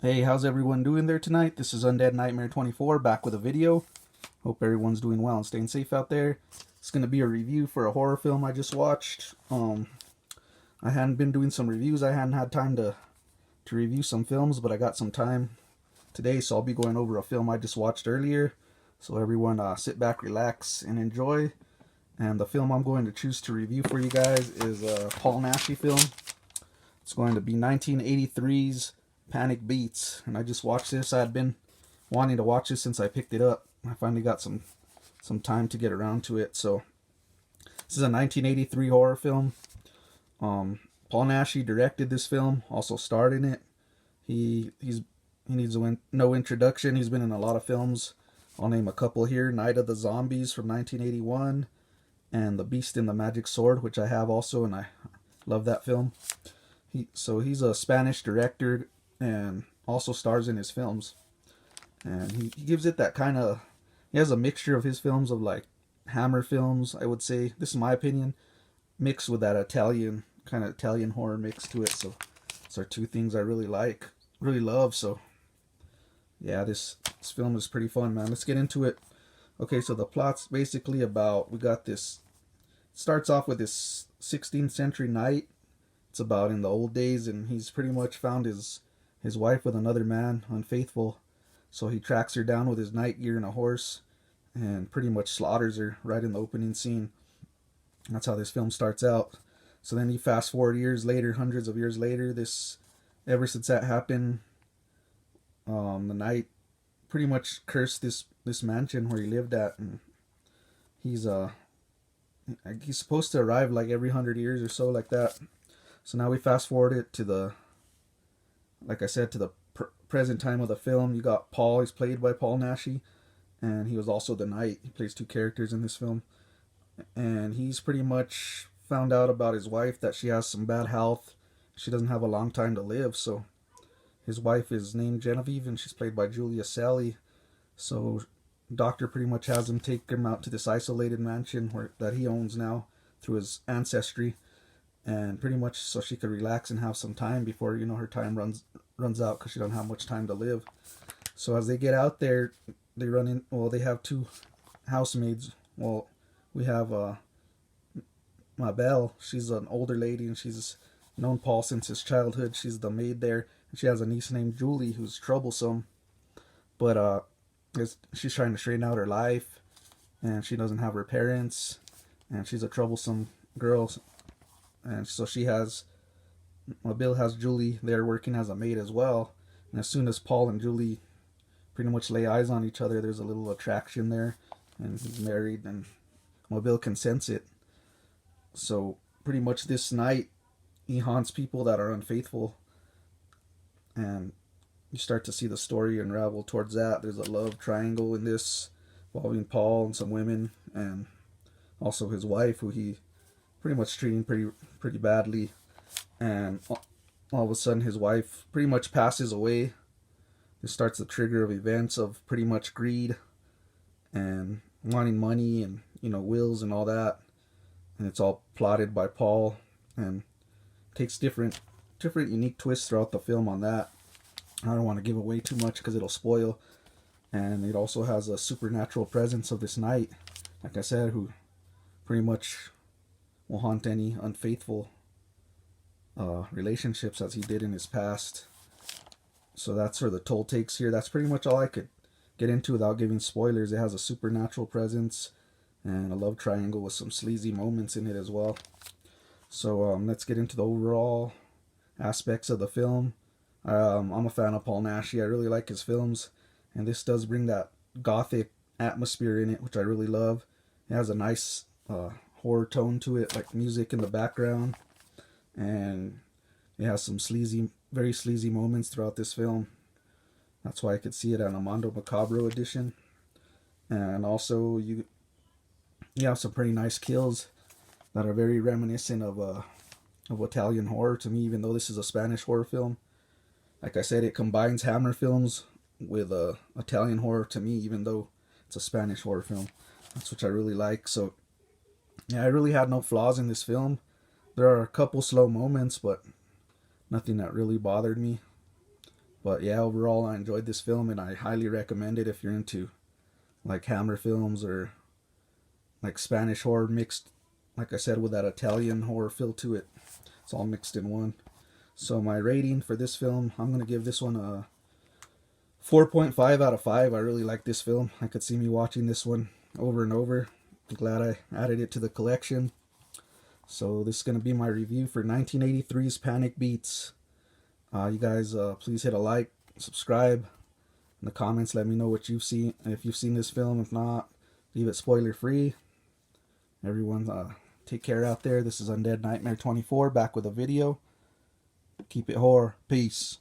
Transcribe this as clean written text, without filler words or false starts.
Hey, how's everyone doing there tonight? This is Undead Nightmare 24 back with a video. Hope everyone's doing well and staying safe out there. It's going to be a review for a horror film I just watched. I hadn't been doing some reviews. I hadn't had time to review some films, but I got some time today, so I'll be going over a film I just watched earlier. So everyone sit back, relax, and enjoy. And the film I'm going to choose to review for you guys is a Paul Naschy film. It's going to be 1983's Panic Beats, and I just watched this. I had been wanting to watch this since I picked it up. I finally got some time to get around to it. So this is a 1983 horror film. Paul Naschy directed this film, also starred in it. He needs no introduction. He's been in a lot of films. I'll name a couple here: Night of the Zombies from 1981, and The Beast and the Magic Sword, which I have also, and I love that film. He's a Spanish director and also stars in his films. And he gives it that kind of, he has a mixture of his films of like Hammer films, I would say. This is my opinion, mixed with that Italian horror mix to it. So those are two things I really love. So yeah, this film is pretty fun, man. Let's get into it. Okay, so the plot's basically about, we got this, starts off with this 16th century knight. It's about in the old days, and he's pretty much found his wife with another man, unfaithful. So he tracks her down with his knight gear and a horse, and pretty much slaughters her right in the opening scene. And that's how this film starts out. So then you fast forward years later, hundreds of years later. Ever since that happened, the knight pretty much cursed this mansion where he lived at, and he's supposed to arrive like every 100 years or so, like that. So now we fast forward it to the, like I said, to the present time of the film. You got Paul. He's played by Paul Naschy, and he was also the knight. He plays two characters in this film, and he's pretty much found out about his wife, that she has some bad health. She doesn't have a long time to live. So his wife is named Genevieve, and she's played by Julia Sally. So doctor pretty much has him take him out to this isolated mansion that he owns now through his ancestry, and pretty much so she could relax and have some time before her time runs out, because she don't have much time to live. So as they get out there, they run in. Well, they have two housemaids. Well, we have Mabel. She's an older lady, and she's known Paul since his childhood. She's the maid there, and she has a niece named Julie who's troublesome, but she's trying to straighten out her life, and she doesn't have her parents, and she's a troublesome girl. And so Bill has Julie there working as a maid as well. And as soon as Paul and Julie pretty much lay eyes on each other, there's a little attraction there. And he's married, and Bill can sense it. So pretty much this night, he haunts people that are unfaithful. And you start to see the story unravel towards that. There's a love triangle in this, involving Paul and some women, and also his wife, who he pretty much treating pretty badly. And all of a sudden his wife pretty much passes away. This starts the trigger of events of pretty much greed and wanting money and wills and all that. And it's all plotted by Paul, and takes different unique twists throughout the film on that. I don't want to give away too much because it'll spoil. And it also has a supernatural presence of this knight, like I said, who pretty much will haunt any unfaithful relationships, as he did in his past. So that's where the toll takes here. That's pretty much all I could get into without giving spoilers. It has a supernatural presence and a love triangle with some sleazy moments in it as well. So let's get into the overall aspects of the film. I'm a fan of Paul Naschy. I really like his films, and this does bring that gothic atmosphere in it, which I really love. It has a nice horror tone to it, like music in the background, and it has some very sleazy moments throughout this film. That's why I could see it on a Mondo Macabro edition. And also you have some pretty nice kills that are very reminiscent of Italian horror to me, even though this is a Spanish horror film. Like I said, it combines Hammer films with Italian horror to me, even though it's a Spanish horror film. That's what I really like. So yeah, I really had no flaws in this film. There are a couple slow moments, but nothing that really bothered me. But yeah, overall I enjoyed this film and I highly recommend it if you're into like Hammer films or like Spanish horror mixed, like I said, with that Italian horror feel to it. It's all mixed in one. So my rating for this film, I'm going to give this one a 4.5 out of 5. I really like this film. I could see me watching this one over and over. I'm glad I added it to the collection. So this is going to be my review for 1983's Panic Beats. You guys, please hit a like, subscribe. In the comments, let me know what you've seen. If you've seen this film, if not, leave it spoiler free. Everyone, take care out there. This is Undead Nightmare 24 back with a video. Keep it horror. Peace.